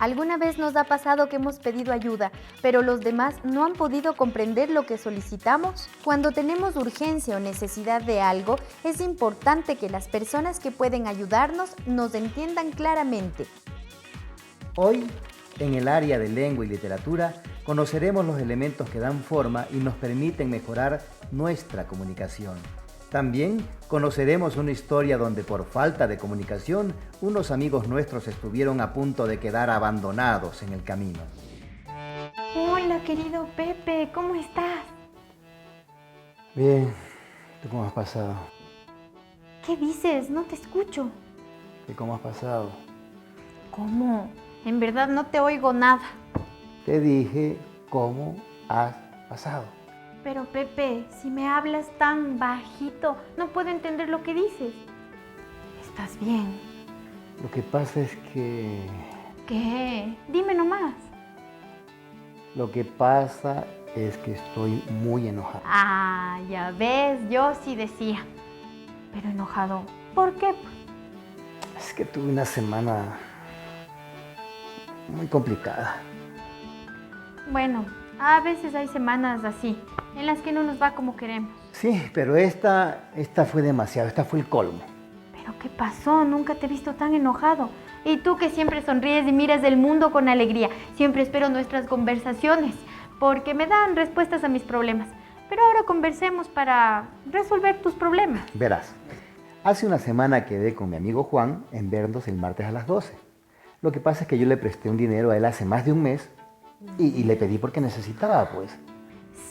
Alguna vez nos ha pasado que hemos pedido ayuda, pero los demás no han podido comprender lo que solicitamos. Cuando tenemos urgencia o necesidad de algo, es importante que las personas que pueden ayudarnos nos entiendan claramente. Hoy, en el área de lengua y literatura, conoceremos los elementos que dan forma y nos permiten mejorar nuestra comunicación. También conoceremos una historia donde por falta de comunicación, unos amigos nuestros estuvieron a punto de quedar abandonados en el camino. Hola, querido Pepe, ¿cómo estás? Bien, ¿tú cómo has pasado? ¿Qué dices? No te escucho. ¿Y cómo has pasado? ¿Cómo? En verdad no te oigo nada. Te dije cómo has pasado. Pero Pepe, si me hablas tan bajito, no puedo entender lo que dices. ¿Estás bien? Lo que pasa es que... ¿Qué? Dime nomás. Lo que pasa es que estoy muy enojado. Ah, ya ves, yo sí decía. Pero enojado, ¿por qué? Es que tuve una semana muy complicada. Bueno, a veces hay semanas así, en las que no nos va como queremos. Sí, pero esta fue demasiado, esta fue el colmo. ¿Pero qué pasó? Nunca te he visto tan enojado. Y tú que siempre sonríes y miras el mundo con alegría. Siempre espero nuestras conversaciones, porque me dan respuestas a mis problemas. Pero ahora conversemos para resolver tus problemas. Verás, hace una semana quedé con mi amigo Juan en vernos el martes a las 12. Lo que pasa es que yo le presté un dinero a él hace más de un mes y le pedí porque necesitaba, pues.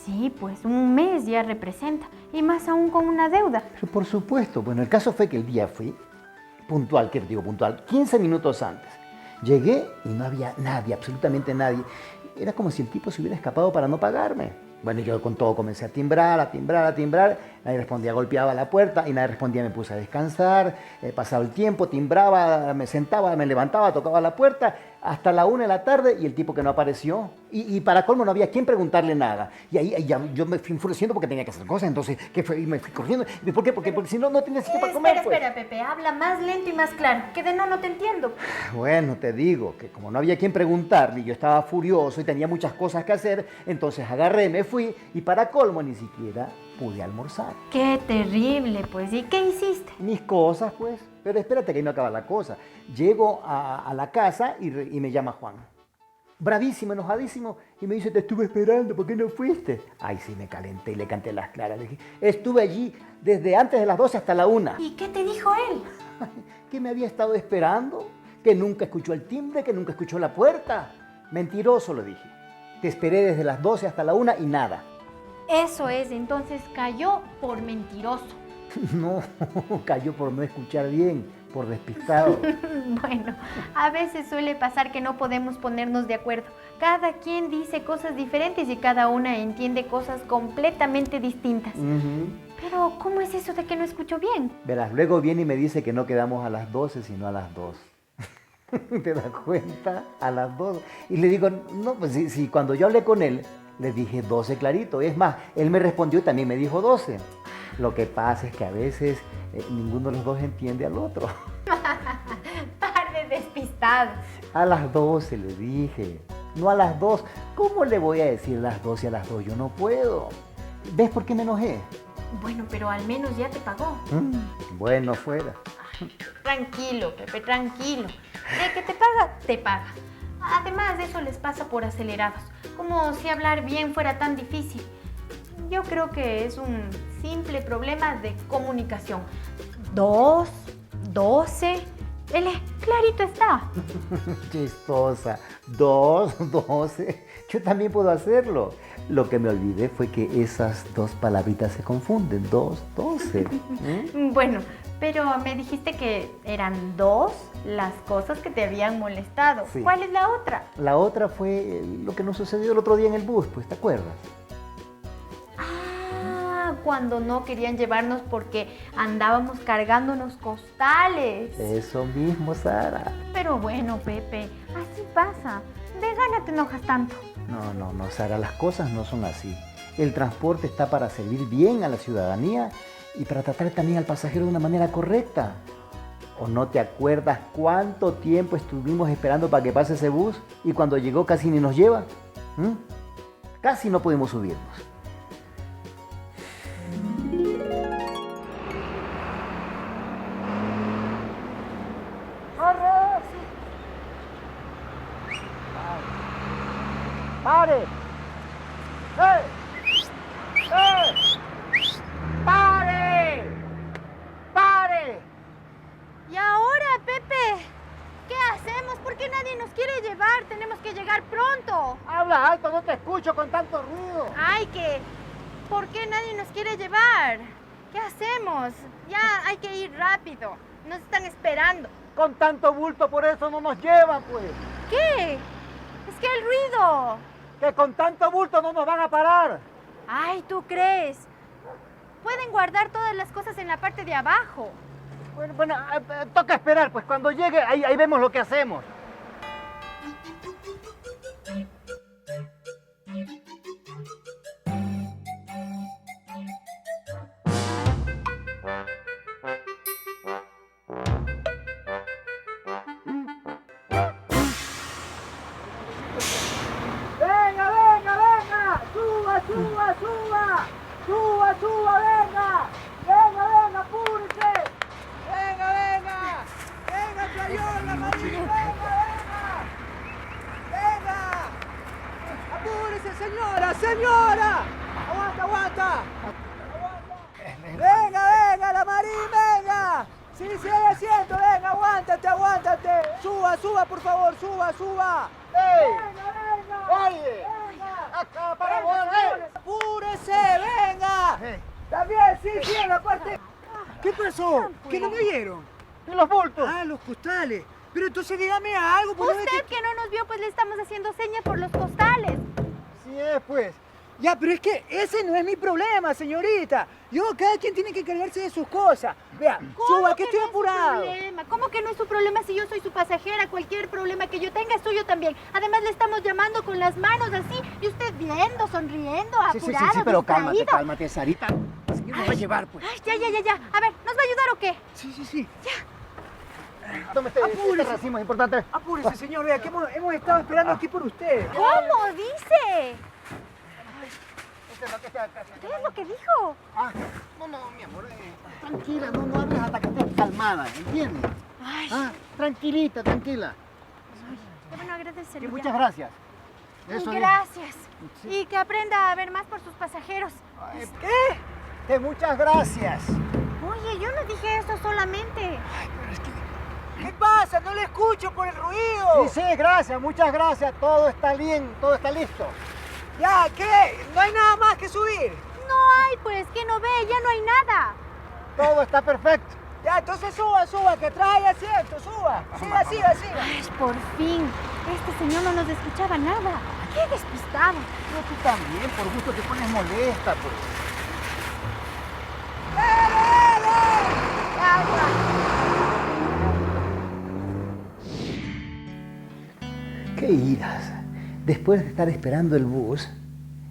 Sí, pues un mes ya representa, y más aún con una deuda. Pero por supuesto, bueno, el caso fue que el día fui puntual, 15 minutos antes. Llegué y no había nadie, absolutamente nadie. Era como si el tipo se hubiera escapado para no pagarme. Bueno, yo con todo comencé a timbrar. Nadie respondía, golpeaba la puerta y nadie respondía, me puse a descansar. Pasaba el tiempo, timbraba, me sentaba, me levantaba, tocaba la puerta hasta la 1 de la tarde y el tipo que no apareció. Y para colmo no había quien preguntarle nada. Y ahí ya, yo me fui enfureciendo porque tenía que hacer cosas. Entonces, ¿qué fue? Y me fui corriendo. ¿Y por qué? Porque si no, no tienes sitio para comer. Espera, Pepe, habla más lento y más claro, que de no te entiendo. Bueno, te digo que como no había quien preguntarle y yo estaba furioso y tenía muchas cosas que hacer, entonces agarré, me fui y para colmo ni siquiera pude almorzar. Qué terrible, pues. ¿Y qué hiciste? Mis cosas, pues. Pero espérate que ahí no acaba la cosa. Llego a la casa y me llama Juan. Bravísimo, enojadísimo. Y me dice, te estuve esperando, ¿por qué no fuiste? Ay, sí, me calenté y le canté las claras. Le dije, estuve allí desde antes de las 12 hasta la 1. ¿Y qué te dijo él? Que me había estado esperando, que nunca escuchó el timbre, que nunca escuchó la puerta. Mentiroso, le dije. Te esperé desde las 12 hasta la 1 y nada. Eso es, entonces cayó por mentiroso. No, cayó por no escuchar bien, por despistado. Bueno, a veces suele pasar que no podemos ponernos de acuerdo. Cada quien dice cosas diferentes y cada una entiende cosas completamente distintas. Pero, ¿cómo es eso de que no escucho bien? Verás, luego viene y me dice que no quedamos a las 12, sino a las 2. ¿Te das cuenta? A las 2. Y le digo, no, pues si cuando yo hablé con él, le dije 12 clarito. Es más, él me respondió y también me dijo 12. Lo que pasa es que a veces ninguno de los dos entiende al otro. Par de despistados. A las 12 le dije, no a las 2. ¿Cómo le voy a decir las 12 a las 2? Yo no puedo. ¿Ves por qué me enojé? Bueno, pero al menos ya te pagó. Bueno, fuera. Tranquilo, Pepe, tranquilo. De que te paga, te paga. Además, eso les pasa por acelerados. Como si hablar bien fuera tan difícil. Yo creo que es un simple problema de comunicación. 2, 12, clarito está. Chistosa. 2, 12. Yo también puedo hacerlo. Lo que me olvidé fue que esas dos palabritas se confunden. 2, 12. Bueno, pero me dijiste que eran 2 las cosas que te habían molestado. Sí. ¿Cuál es la otra? La otra fue lo que nos sucedió el otro día en el bus, pues, ¿te acuerdas? Cuando no querían llevarnos porque andábamos cargándonos costales. Eso mismo, Sara. Pero bueno, Pepe, así pasa. De gana te enojas tanto. No, Sara, las cosas no son así. El transporte está para servir bien a la ciudadanía y para tratar también al pasajero de una manera correcta. ¿O no te acuerdas cuánto tiempo estuvimos esperando para que pase ese bus y cuando llegó casi ni nos lleva? Casi no pudimos subirnos. ¡Pare! ¡Eh! ¡Eh! ¡Pare! ¡Pare! ¿Y ahora, Pepe? ¿Qué hacemos? ¿Por qué nadie nos quiere llevar? Tenemos que llegar pronto. Habla alto, no te escucho con tanto ruido. Ay, ¿por qué nadie nos quiere llevar? ¿Qué hacemos? Ya hay que ir rápido. Nos están esperando. Con tanto bulto, por eso no nos llevan, pues. ¿Qué? Es que el ruido. Que con tanto bulto no nos van a parar. Ay, ¿tú crees? Pueden guardar todas las cosas en la parte de abajo. Bueno, toca esperar, pues cuando llegue, ahí vemos lo que hacemos. ¡Venga, venga, venga! ¡Suba, suba, suba! ¡Suba, suba, venga! ¡Venga, venga, apúrese! ¡Venga, venga! ¡Venga, Chayola, María! ¡Venga, venga! ¡Venga! ¡Apúrese, señora, señora! ¡Aguanta, aguanta! ¡Venga, venga, la Marín, venga! ¡Sí, sí, hay asiento! ¡Venga, aguántate, aguántate! ¡Suba, suba, por favor, suba, suba! ¡Ey! ¡Venga, venga! ¡Oye! ¡Venga! ¡Acá, para vos, ¡apúrese, venga! También, sí, sí, en la parte... ¿Qué pasó? ¿Que no me vieron? ¡En los bultos! Ah, los costales. Pero entonces dígame algo. Pues Usted que no nos vio, pues le estamos haciendo señas por los costales. Sí es, pues. Ya, pero es que ese no es mi problema, señorita. Cada quien tiene que encargarse de sus cosas. Vea, suba, que estoy apurado. ¿Cómo que no es su problema si yo soy su pasajera? Cualquier problema que yo tenga es suyo también. Además le estamos llamando con las manos así y usted viendo, sonriendo, apurado, Sí, pero distraído. cálmate, Sarita. El señor nos va a llevar, pues. Ay, ya. A ver, ¿nos va a ayudar o qué? Sí. Tome este racimo, es importante. Apúrese, señor. Vea, que hemos estado esperando aquí por usted. ¿Cómo dice? Esto es lo que está acá. ¿Qué es lo que dijo? No, mi amor. Tranquila, no hables hasta que estés calmada, ¿entiendes? Ay, Tranquilita, tranquila. qué bueno, agradecele. Que muchas gracias. Eso es. Gracias. Y que aprenda a ver más por sus pasajeros. ¿Qué? Que muchas gracias. Oye, yo no dije eso solamente. ¿Qué pasa? No le escucho por el ruido. Sí, gracias, muchas gracias. Todo está bien, todo está listo. Ya, ¿qué? ¿No hay nada más que subir? No hay, pues, que no ve, ya no hay nada. Todo está perfecto. Ya, entonces suba, que trae asiento, suba. Siga. Ay, por fin. Este señor no nos escuchaba nada. Qué despistado. Pero tú también, por gusto te pones molesta, pues. ¡Qué iras! Después de estar esperando el bus,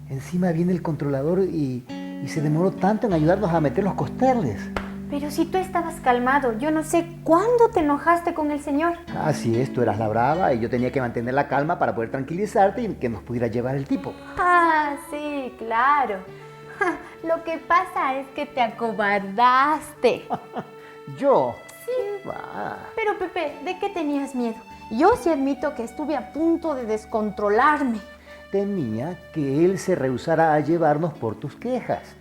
encima viene el controlador y se demoró tanto en ayudarnos a meter los costales. Pero si tú estabas calmado, yo no sé cuándo te enojaste con el señor. Así es, tú eras la brava y yo tenía que mantener la calma para poder tranquilizarte y que nos pudiera llevar el tipo. Ah, sí, claro. Lo que pasa es que te acobardaste. ¿Yo? Sí. Pero Pepe, ¿de qué tenías miedo? Yo sí admito que estuve a punto de descontrolarme. Temía que él se rehusara a llevarnos por tus quejas.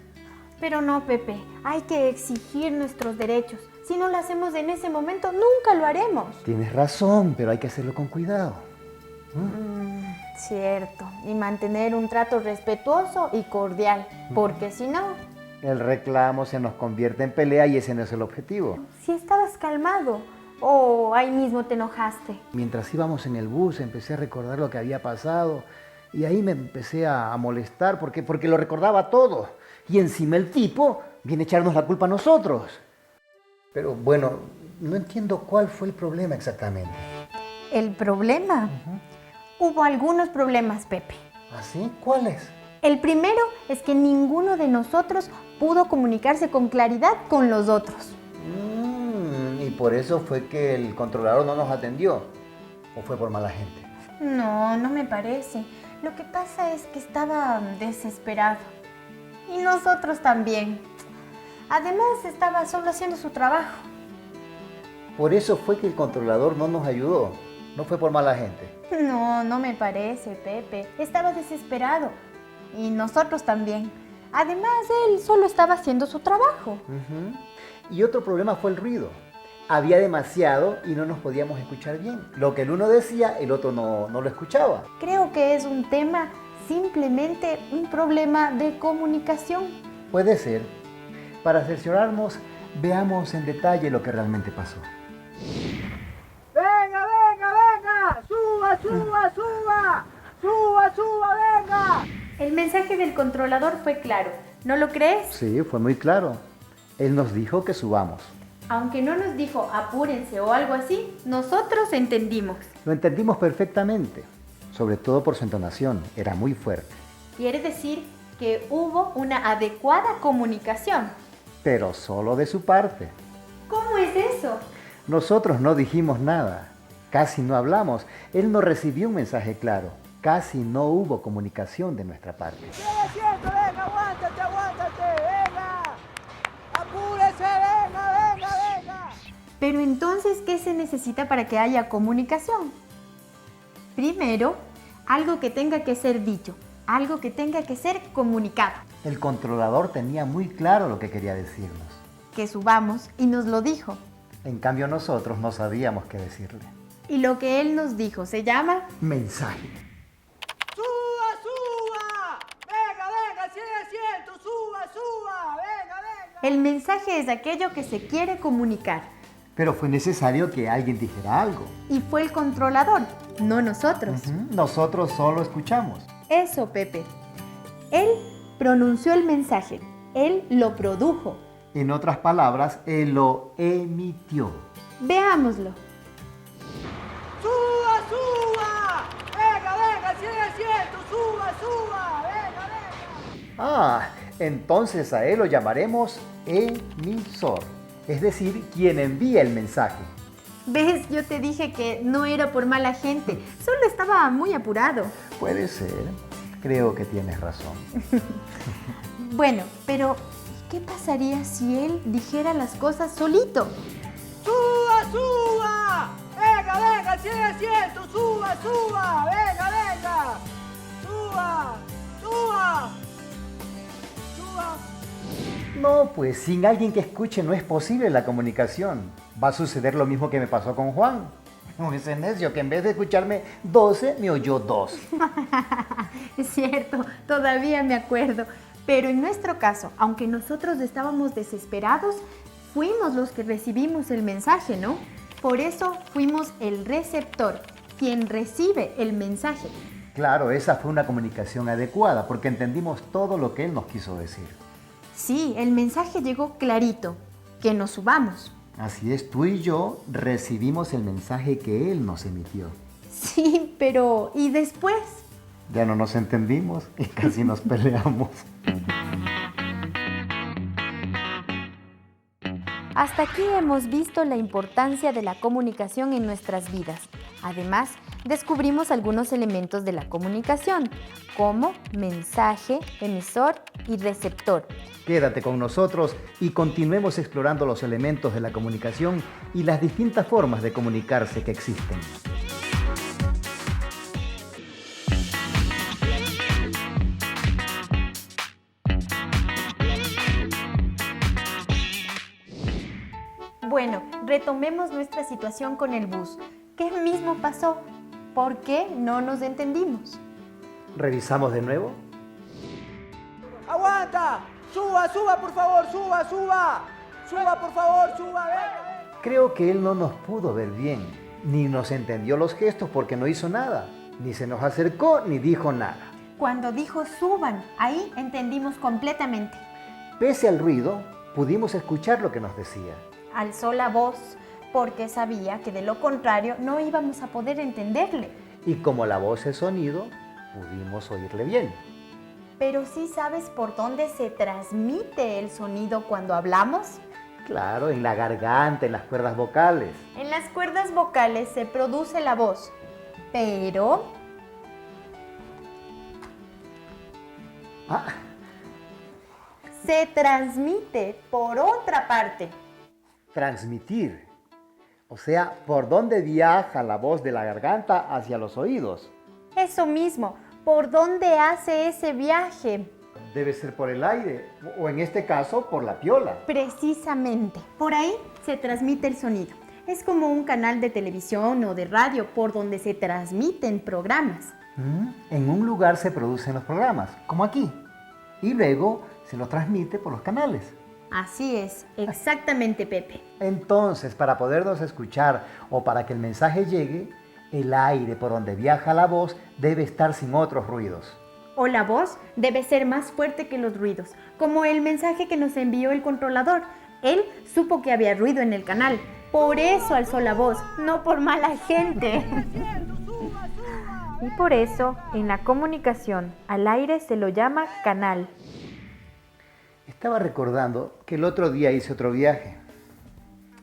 Pero no, Pepe, hay que exigir nuestros derechos. Si no lo hacemos en ese momento, nunca lo haremos. Tienes razón, pero hay que hacerlo con cuidado. Cierto, y mantener un trato respetuoso y cordial, porque si no... El reclamo se nos convierte en pelea y ese no es el objetivo. Si estabas calmado, o ahí mismo te enojaste. Mientras íbamos en el bus empecé a recordar lo que había pasado y ahí me empecé a molestar porque lo recordaba todo. Y encima el tipo viene a echarnos la culpa a nosotros. Pero bueno, no entiendo cuál fue el problema exactamente. ¿El problema? Hubo algunos problemas, Pepe. ¿Así? ¿Cuáles? El primero es que ninguno de nosotros pudo comunicarse con claridad con los otros. ¿Y por eso fue que el controlador no nos atendió. ¿O fue por mala gente? No, no me parece. Lo que pasa es que estaba desesperado. Y nosotros también. Además, estaba solo haciendo su trabajo. Por eso fue que el controlador no nos ayudó. No fue por mala gente. No, no me parece, Pepe. Estaba desesperado. Y nosotros también. Además, él solo estaba haciendo su trabajo. Y otro problema fue el ruido. Había demasiado y no nos podíamos escuchar bien. Lo que el uno decía, el otro no lo escuchaba. Creo que es un tema, simplemente un problema de comunicación. Puede ser. Para cerciorarnos, veamos en detalle lo que realmente pasó. ¡Venga, venga, venga! ¡Suba, suba, suba! ¡Suba, suba, venga! El mensaje del controlador fue claro. ¿No lo crees? Sí, fue muy claro. Él nos dijo que subamos. Aunque no nos dijo apúrense o algo así, nosotros entendimos. Lo entendimos perfectamente, sobre todo por su entonación. Era muy fuerte. Quiere decir que hubo una adecuada comunicación. Pero solo de su parte. ¿Cómo es eso? Nosotros no dijimos nada. Casi no hablamos. Él no recibió un mensaje claro. Casi no hubo comunicación de nuestra parte. ¡Qué asiento, venga! ¡Aguántate, aguántate! ¡Venga! ¡Apúrese, venga, venga, venga! Pero entonces, ¿qué se necesita para que haya comunicación? Primero, algo que tenga que ser dicho, algo que tenga que ser comunicado. El controlador tenía muy claro lo que quería decirnos. Que subamos y nos lo dijo. En cambio nosotros no sabíamos qué decirle. Y lo que él nos dijo se llama Mensaje. ¡Suba, suba! ¡Venga, venga! ¡Sigue asiento! ¡Suba, suba! ¡Venga, venga! el mensaje es aquello que se quiere comunicar. Pero fue necesario que alguien dijera algo. Y fue el controlador, no nosotros. Nosotros solo escuchamos. Eso, Pepe. Él pronunció el mensaje. Él lo produjo. En otras palabras, él lo emitió. Veámoslo. ¡Suba, suba! ¡Venga, venga! ¡Sigue asiento! ¡Suba, suba! ¡Venga, venga! Ah, entonces a él lo llamaremos emisor. Es decir, quien envía el mensaje. ¿Ves? Yo te dije que no era por mala gente. Solo estaba muy apurado. Puede ser. Creo que tienes razón. Bueno, pero ¿qué pasaría si él dijera las cosas solito? ¡Suba, suba! ¡Venga, venga! ¡Sigue asiento! ¡Suba, suba! ¡Venga, venga! ¡Suba! ¡Suba! ¡Suba! No, pues sin alguien que escuche no es posible la comunicación. Va a suceder lo mismo que me pasó con Juan. Ese necio que en vez de escucharme 12, me oyó 2. Es cierto, todavía me acuerdo. Pero en nuestro caso, aunque nosotros estábamos desesperados, fuimos los que recibimos el mensaje, ¿no? Por eso fuimos el receptor, quien recibe el mensaje. Claro, esa fue una comunicación adecuada porque entendimos todo lo que él nos quiso decir. Sí, el mensaje llegó clarito, que nos subamos. Así es, tú y yo recibimos el mensaje que él nos emitió. Sí, pero ¿y después? Ya no nos entendimos y casi nos peleamos. Hasta aquí hemos visto la importancia de la comunicación en nuestras vidas. Además, descubrimos algunos elementos de la comunicación, como mensaje, emisor y receptor. Quédate con nosotros y continuemos explorando los elementos de la comunicación y las distintas formas de comunicarse que existen. Bueno, retomemos nuestra situación con el bus. ¿Qué mismo pasó? ¿Por qué no nos entendimos? ¿Revisamos de nuevo? ¡Aguanta! ¡Suba, suba, por favor! ¡Suba, suba! ¡Suba, por favor! ¡Suba! ¡Venga! Creo que él no nos pudo ver bien, ni nos entendió los gestos porque no hizo nada, ni se nos acercó ni dijo nada. Cuando dijo suban, ahí entendimos completamente. Pese al ruido, pudimos escuchar lo que nos decía. Alzó la voz porque sabía que de lo contrario no íbamos a poder entenderle. Y como la voz es sonido, pudimos oírle bien. Pero ¿sí sabes por dónde se transmite el sonido cuando hablamos? Claro, en la garganta, en las cuerdas vocales. En las cuerdas vocales se produce la voz, pero Ah, se transmite por otra parte. transmitir. O sea, ¿por dónde viaja la voz de la garganta hacia los oídos? Eso mismo, ¿por dónde hace ese viaje? Debe ser por el aire, o en este caso, por la piola. Precisamente, por ahí se transmite el sonido. Es como un canal de televisión o de radio por donde se transmiten programas. En un lugar se producen los programas, como aquí, y luego se los transmite por los canales. Así es, exactamente, Pepe. Entonces, para podernos escuchar o para que el mensaje llegue, el aire por donde viaja la voz debe estar sin otros ruidos. O la voz debe ser más fuerte que los ruidos, como el mensaje que nos envió el controlador. Él supo que había ruido en el canal, por eso alzó la voz, no por mala gente. Y por eso, en la comunicación, al aire se lo llama canal. Estaba recordando que el otro día hice otro viaje.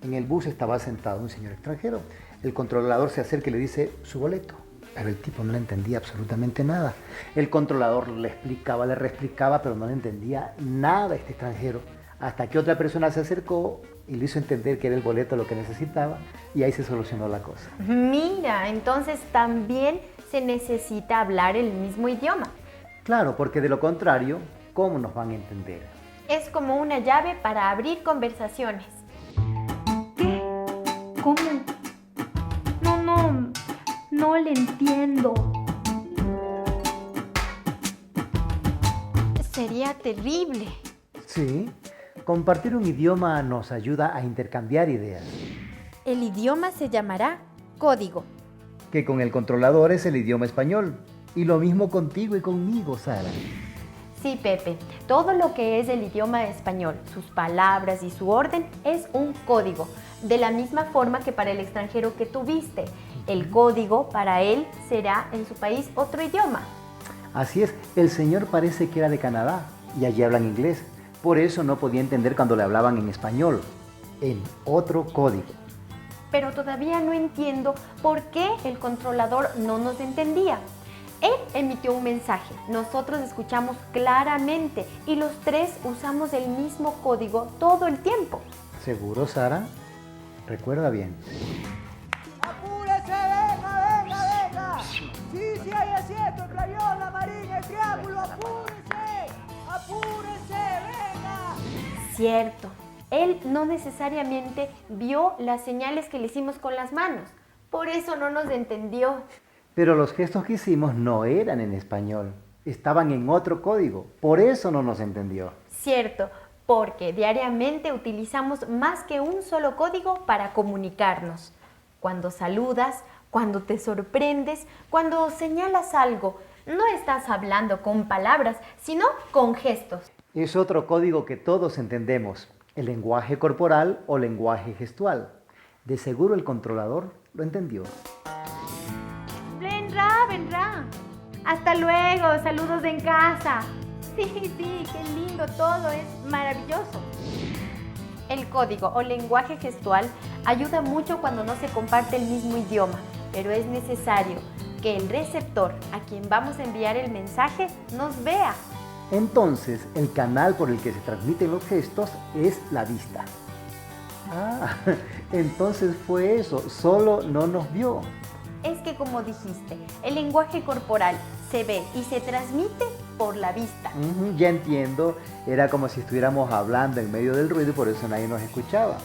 En el bus estaba sentado un señor extranjero. El controlador se acerca y le dice su boleto. Pero el tipo no le entendía absolutamente nada. El controlador le explicaba, le reexplicaba, pero no le entendía nada a este extranjero. Hasta que otra persona se acercó y le hizo entender que era el boleto lo que necesitaba y ahí se solucionó la cosa. Mira, entonces también se necesita hablar el mismo idioma. Claro, porque de lo contrario, ¿cómo nos van a entender? Es como una llave para abrir conversaciones. ¿Qué? ¿Cómo? No le entiendo. Sería terrible. Sí, compartir un idioma nos ayuda a intercambiar ideas. El idioma se llamará código. Que con el controlador es el idioma español. Y lo mismo contigo y conmigo, Sara. Sí, Pepe, todo lo que es el idioma español, sus palabras y su orden es un código, de la misma forma que para el extranjero que tuviste. El código para él será en su país otro idioma. Así es, el señor parece que era de Canadá y allí hablan inglés. Por eso no podía entender cuando le hablaban en español, en otro código. Pero todavía no entiendo por qué el controlador no nos entendía. Él emitió un mensaje, nosotros escuchamos claramente y los tres usamos el mismo código todo el tiempo. ¿Seguro, Sara? Recuerda bien. ¡Apúrese, venga, venga, venga! Sí, hay asiento, el avión, la marina, el triángulo, apúrese, apúrese, venga. Cierto, él no necesariamente vio las señales que le hicimos con las manos, por eso no nos entendió. Pero los gestos que hicimos no eran en español, estaban en otro código, por eso no nos entendió. Cierto, porque diariamente utilizamos más que un solo código para comunicarnos. Cuando saludas, cuando te sorprendes, cuando señalas algo, no estás hablando con palabras, sino con gestos. Es otro código que todos entendemos, el lenguaje corporal o lenguaje gestual. De seguro el controlador lo entendió. Vendrá. Hasta luego, saludos en casa. Sí, qué lindo todo, es maravilloso. El código o lenguaje gestual ayuda mucho cuando no se comparte el mismo idioma, pero es necesario que el receptor a quien vamos a enviar el mensaje nos vea. Entonces, el canal por el que se transmiten los gestos es la vista. Ah, entonces fue eso, solo no nos vio. Es que como dijiste, el lenguaje corporal se ve y se transmite por la vista. Ya entiendo, era como si estuviéramos hablando en medio del ruido y por eso nadie nos escuchaba.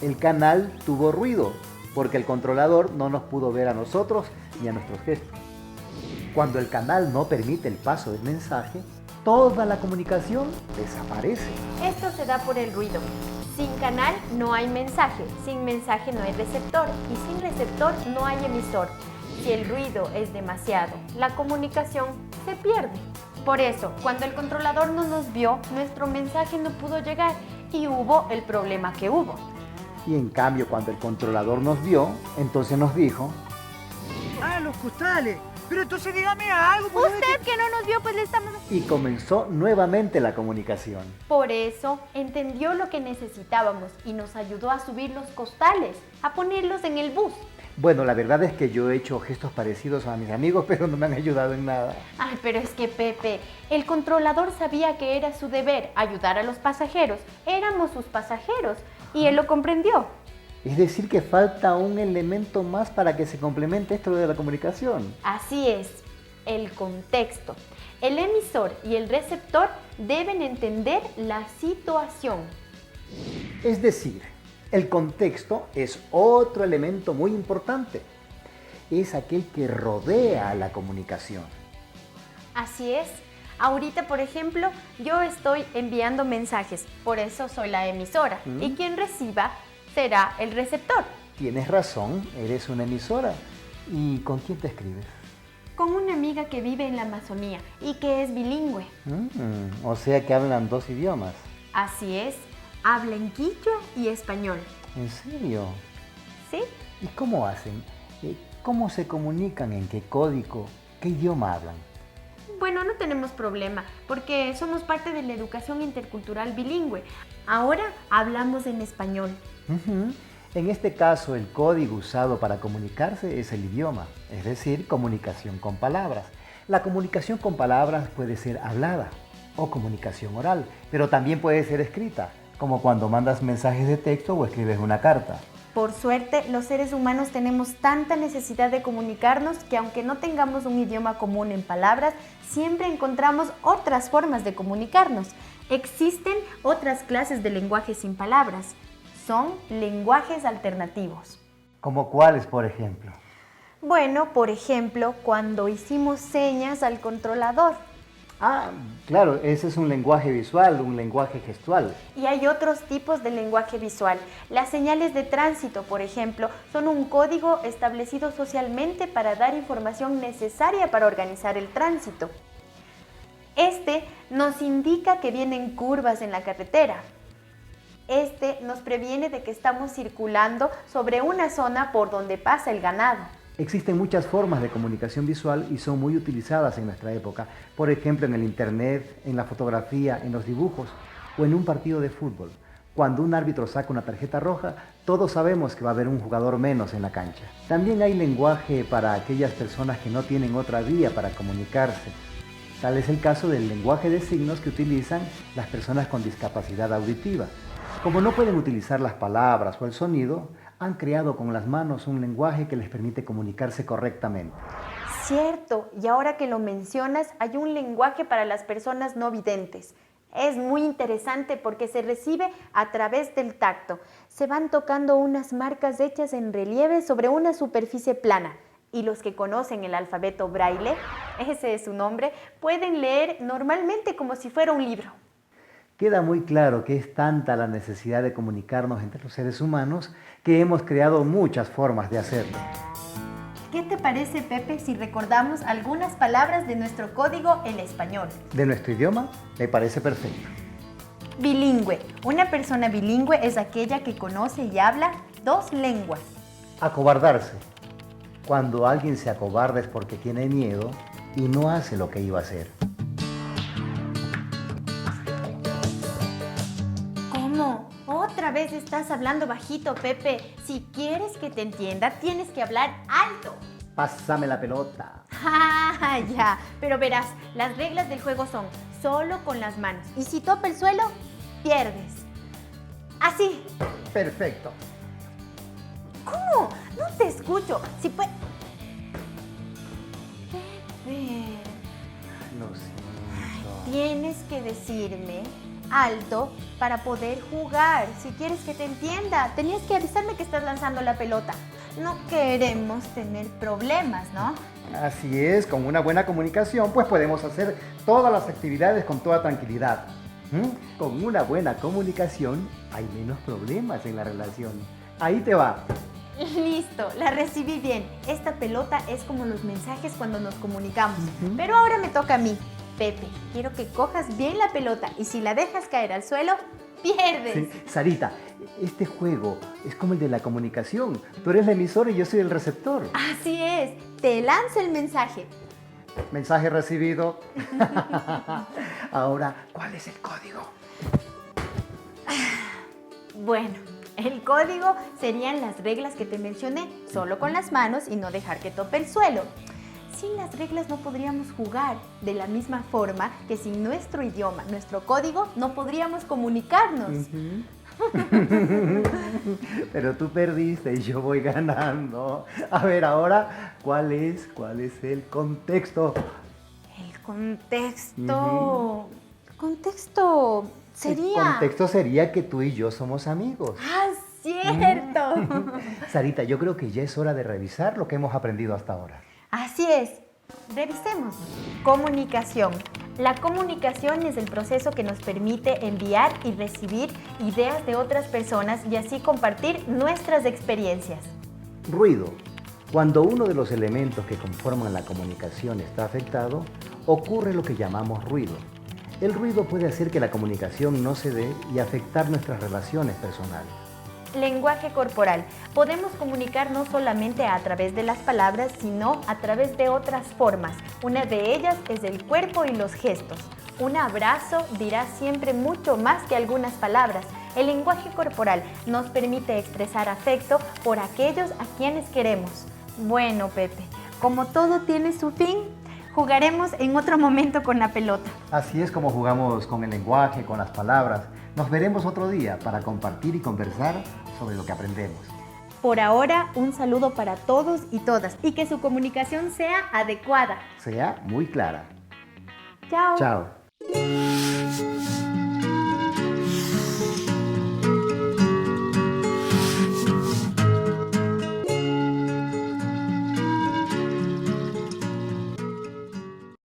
El canal tuvo ruido porque el controlador no nos pudo ver a nosotros ni a nuestros gestos. Cuando el canal no permite el paso del mensaje, toda la comunicación desaparece. Esto se da por el ruido. Sin canal no hay mensaje, sin mensaje no hay receptor y sin receptor no hay emisor. Si el ruido es demasiado, la comunicación se pierde. Por eso, cuando el controlador no nos vio, nuestro mensaje no pudo llegar y hubo el problema que hubo. Y en cambio, cuando el controlador nos vio, entonces nos dijo: ¡Aló! los costales. Pero entonces dígame algo. pues, Usted que no nos vio, pues le estamos... Y comenzó nuevamente la comunicación. Por eso entendió lo que necesitábamos y nos ayudó a subir los costales, a ponerlos en el bus. Bueno, la verdad es que yo he hecho gestos parecidos a mis amigos, pero no me han ayudado en nada. Ay, pero es que Pepe, el controlador sabía que era su deber ayudar a los pasajeros. Éramos sus pasajeros y él lo comprendió. Es decir, que falta un elemento más para que se complemente esto de la comunicación. Así es, el contexto. El emisor y el receptor deben entender la situación. Es decir, el contexto es otro elemento muy importante. Es aquel que rodea a la comunicación. Así es. Ahorita, por ejemplo, yo estoy enviando mensajes, por eso soy la emisora. Y quien reciba será el receptor. Tienes razón, eres una emisora. ¿Y con quién te escribes? Con una amiga que vive en la Amazonía y que es bilingüe. O sea que hablan dos idiomas. Así es, habla en quichua y español. ¿En serio? ¿Sí? ¿Y cómo hacen? ¿Cómo se comunican? ¿En qué código? ¿Qué idioma hablan? Bueno, no tenemos problema, porque somos parte de la educación intercultural bilingüe. Ahora hablamos en español. En este caso, el código usado para comunicarse es el idioma, es decir, comunicación con palabras. La comunicación con palabras puede ser hablada o comunicación oral, pero también puede ser escrita, como cuando mandas mensajes de texto o escribes una carta. Por suerte, los seres humanos tenemos tanta necesidad de comunicarnos que aunque no tengamos un idioma común en palabras, siempre encontramos otras formas de comunicarnos. Existen otras clases de lenguaje sin palabras. Son lenguajes alternativos. ¿Como cuáles, por ejemplo? Bueno, por ejemplo, cuando hicimos señas al controlador. Ah, claro, ese es un lenguaje visual, un lenguaje gestual. Y hay otros tipos de lenguaje visual. Las señales de tránsito, por ejemplo, son un código establecido socialmente para dar información necesaria para organizar el tránsito. Este nos indica que vienen curvas en la carretera. Este nos previene de que estamos circulando sobre una zona por donde pasa el ganado. Existen muchas formas de comunicación visual y son muy utilizadas en nuestra época. Por ejemplo, en el internet, en la fotografía, en los dibujos o en un partido de fútbol. Cuando un árbitro saca una tarjeta roja, todos sabemos que va a haber un jugador menos en la cancha. También hay lenguaje para aquellas personas que no tienen otra vía para comunicarse. Tal es el caso del lenguaje de signos que utilizan las personas con discapacidad auditiva. Como no pueden utilizar las palabras o el sonido, han creado con las manos un lenguaje que les permite comunicarse correctamente. Cierto, y ahora que lo mencionas, hay un lenguaje para las personas no videntes. Es muy interesante porque se recibe a través del tacto. Se van tocando unas marcas hechas en relieve sobre una superficie plana. Y los que conocen el alfabeto braille, ese es su nombre, pueden leer normalmente como si fuera un libro. Queda muy claro que es tanta la necesidad de comunicarnos entre los seres humanos que hemos creado muchas formas de hacerlo. ¿Qué te parece, Pepe, si recordamos algunas palabras de nuestro código en español? De nuestro idioma, me parece perfecto. Bilingüe. Una persona bilingüe es aquella que conoce y habla dos lenguas. Acobardarse. Cuando alguien se acobarda es porque tiene miedo y no hace lo que iba a hacer. ¿Cómo? Otra vez estás hablando bajito, Pepe. Si quieres que te entienda, tienes que hablar alto. Pásame la pelota. Ah, ya. Pero verás, las reglas del juego son solo con las manos. Y si topa el suelo, pierdes. Así. Perfecto. ¿Cómo? No te escucho. Si puede... Pepe. Lo siento. Tienes que decirme alto para poder jugar. Si quieres que te entienda, tenías que avisarme que estás lanzando la pelota. No queremos tener problemas, ¿no? Así es, con una buena comunicación, pues podemos hacer todas las actividades con toda tranquilidad. Con una buena comunicación hay menos problemas en la relación. Ahí te va. Listo, la recibí bien. Esta pelota es como los mensajes cuando nos comunicamos. Pero ahora me toca a mí. Pepe, quiero que cojas bien la pelota y si la dejas caer al suelo, pierdes. Sí, Sarita, Este juego es como el de la comunicación. Tú eres la emisora y yo soy el receptor. Así es, te lanzo el mensaje. Mensaje recibido. Ahora, ¿cuál es el código? Bueno, el código serían las reglas que te mencioné, solo con las manos y no dejar que tope el suelo. Sin las reglas no podríamos jugar, de la misma forma que sin nuestro idioma, nuestro código, no podríamos comunicarnos. Pero tú perdiste y yo voy ganando. A ver, ahora, ¿cuál es el contexto? El contexto... Contexto sería... El contexto sería que tú y yo somos amigos. ¡Ah, cierto! Sarita, yo creo que ya es hora de revisar lo que hemos aprendido hasta ahora. Así es. Revisemos. Comunicación. La comunicación es el proceso que nos permite enviar y recibir ideas de otras personas y así compartir nuestras experiencias. Ruido. Cuando uno de los elementos que conforman la comunicación está afectado, ocurre lo que llamamos ruido. El ruido puede hacer que la comunicación no se dé y afectar nuestras relaciones personales. Lenguaje corporal. Podemos comunicar no solamente a través de las palabras, sino a través de otras formas. Una de ellas es el cuerpo y los gestos. Un abrazo dirá siempre mucho más que algunas palabras. El lenguaje corporal nos permite expresar afecto por aquellos a quienes queremos. Bueno, Pepe, como todo tiene su fin, jugaremos en otro momento con la pelota. Así es como jugamos con el lenguaje, con las palabras. Nos veremos otro día para compartir y conversar sobre lo que aprendemos. Por ahora, un saludo para todos y todas y que su comunicación sea adecuada. Sea muy clara. Chao. Chao.